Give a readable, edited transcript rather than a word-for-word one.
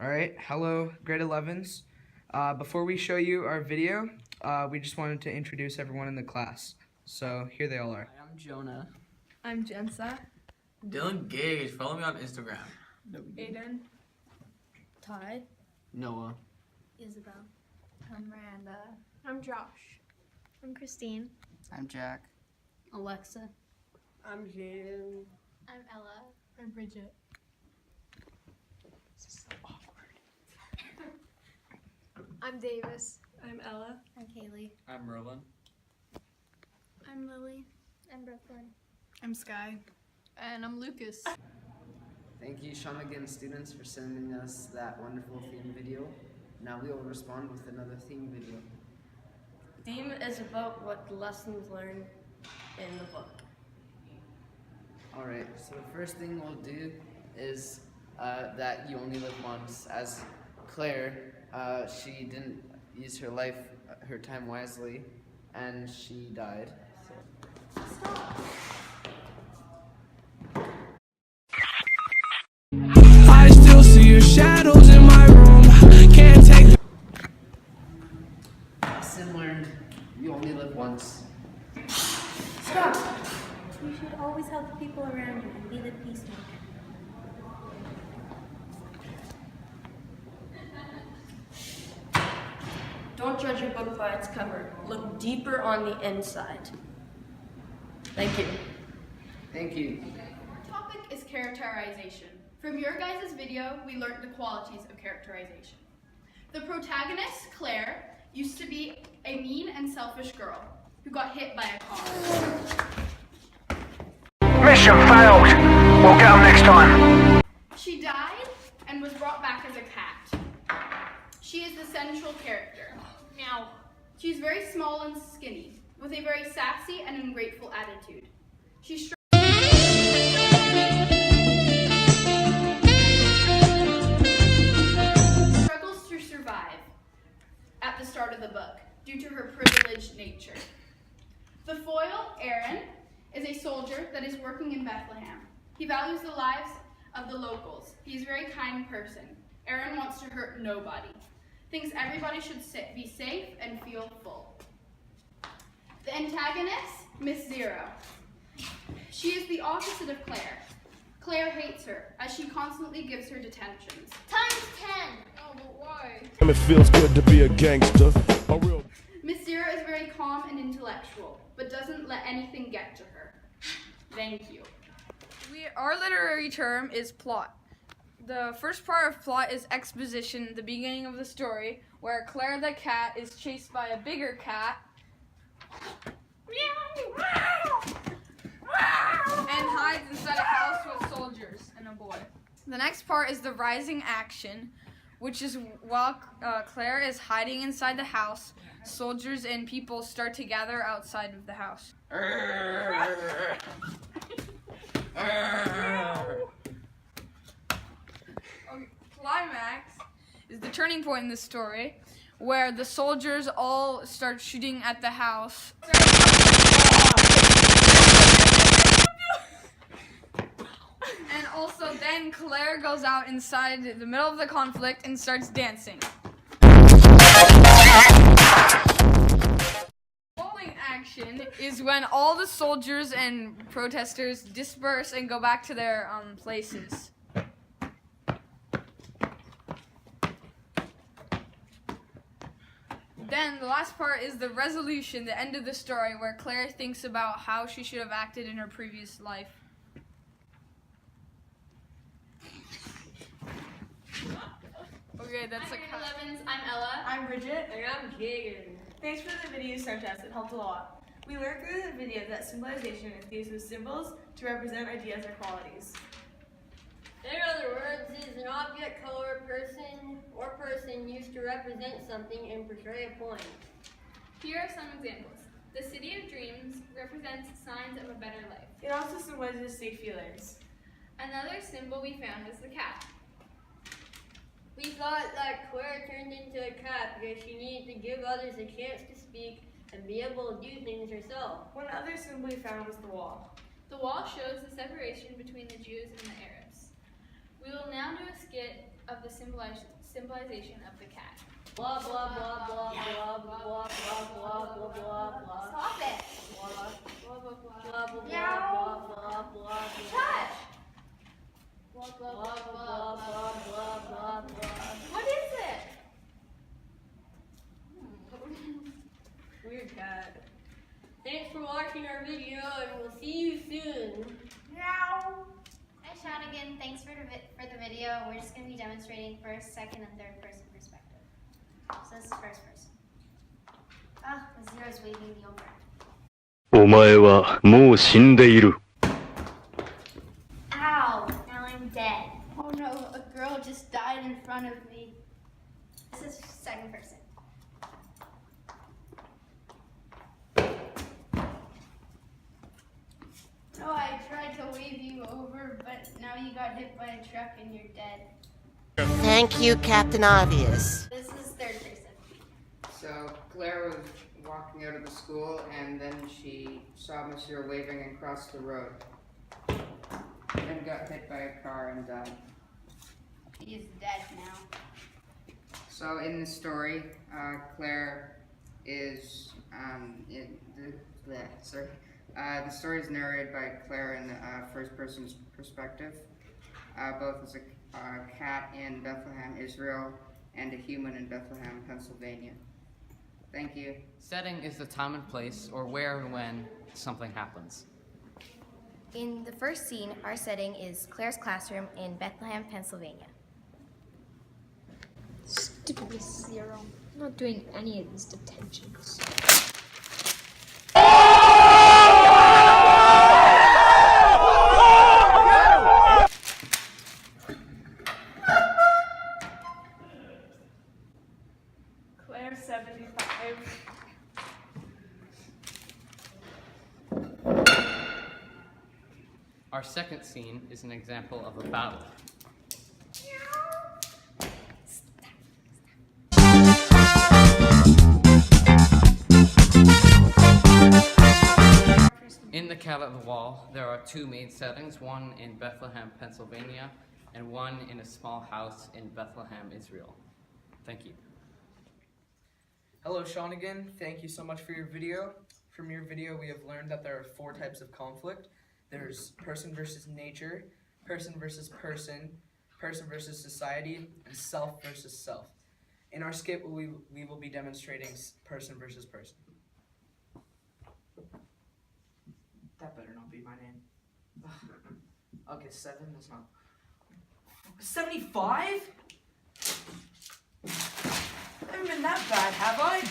Alright, hello grade 11s. Before we show you our video, we just wanted to introduce everyone in the class. So here they all are. Hi, I'm Jonah. I'm Jensa. Dylan Gage, follow me on Instagram. Aiden. Todd. Noah. Isabel. I'm Miranda. I'm Josh. I'm Christine. I'm Jack. Alexa. I'm Jaden. I'm Ella. I'm Bridget. This is so awkward. I'm Davis. I'm Ella. I'm Kaylee. I'm Merlin. I'm Lily. I'm Brooklyn. I'm Sky. And I'm Lucas. Thank you, Shawnigan students, for sending us that wonderful theme video. Now we will respond with another theme video. Theme is about what lessons learned in the book. Alright, so the first thing we'll do is that you only live once. As Claire, she didn't use her time wisely, and she died. I still see your shadows in my room. Can't take. Lesson learned, you only live once. Stop! You should always help the people around you and be the peacemaker. Don't judge a book by its cover. Look deeper on the inside. Thank you. Thank you. Topic is characterization. From your guys' video, we learned the qualities of characterization. The protagonist, Claire, used to be a mean and selfish girl who got hit by a car. Mission failed. We'll get them next time. She died and was brought back as a cat. She is the central character. Meow. She's very small and skinny, with a very sassy and ungrateful attitude. She struggles to survive at the start of the book due to her privileged nature. The foil, Aaron, is a soldier that is working in Bethlehem. He values the lives of the locals. He's a very kind person. Aaron wants to hurt nobody. Thinks everybody should be safe and feel full. The antagonist, Miss Zero. She is the opposite of Claire. Claire hates her, as she constantly gives her detentions. Times 10! Oh, but why? It feels good to be a gangster. A real. Miss Zero is very calm and intellectual, but doesn't let anything get to her. Thank you. Our literary term is plot. The first part of plot is exposition, the beginning of the story, where Claire the cat is chased by a bigger cat and hides inside a house with soldiers and a boy. The next part is the rising action, which is while Claire is hiding inside the house, soldiers and people start to gather outside of the house. Climax is the turning point in the story, where the soldiers all start shooting at the house. And also then Claire goes out inside the middle of the conflict and starts dancing. Falling action is when all the soldiers and protesters disperse and go back to their places. Then the last part is the resolution, the end of the story, where Claire thinks about how she should have acted in her previous life. Okay, that's Hi, a grade cut. 11s. I'm Ella. I'm Bridget. And I'm Keegan. Thanks for the video star test, it helped a lot. We learned through the video that symbolization is the use of symbols to represent ideas or qualities. In other words, is an object, color, person used to represent something and portray a point. Here are some examples. The City of Dreams represents signs of a better life. It also symbolizes safe feelings. Another symbol we found was the cat. We thought that Claire turned into a cat because she needed to give others a chance to speak and be able to do things herself. One other symbol we found was the wall. The wall shows the separation between the Jews and the Arabs. We will now do a skit of the symbolization of the cat. Blah blah blah blah blah blah blah blah blah blah blah. Stop it! Blah blah blah blah Meow. blah blah. Touch! Blah blah blah blah blah blah blah. What is it? Weird cat. Thanks for watching our video, and we'll see you soon. Meow. Hi, Shonigan. Thanks for the video. We're just going to be demonstrating first, second, and third person perspective. So this is first person. Ah, the zero's waving the over. お前はもう死んでいる。 Ow! Now I'm dead. Oh no, a girl just died in front of me. This is second person. No, I tried to wave you over, but now you got hit by a truck and you're dead. Thank you, Captain Obvious. This is third person. So Claire was walking out of the school, and then she saw Monsieur waving and crossed the road, and got hit by a car and died. He's dead now. So in the story, Claire is the story is narrated by Claire in the first person's perspective, both as a cat in Bethlehem, Israel, and a human in Bethlehem, Pennsylvania. Thank you. Setting is the time and place, or where and when something happens. In the first scene, our setting is Claire's classroom in Bethlehem, Pennsylvania. Stupid zero. I'm not doing any of these detentions. Claire 75. Our second scene is an example of a battle. In The Cat at the Wall, there are two main settings, one in Bethlehem, Pennsylvania, and one in a small house in Bethlehem, Israel. Thank you. Hello, Shonigan. Thank you so much for your video. From your video, we have learned that there are 4 types of conflict. There's person versus nature, person versus person, person versus society, and self versus self. In our skit, we will be demonstrating person versus person. That better not be my name. Okay, 7, that's not. 75? I haven't been that bad, have I?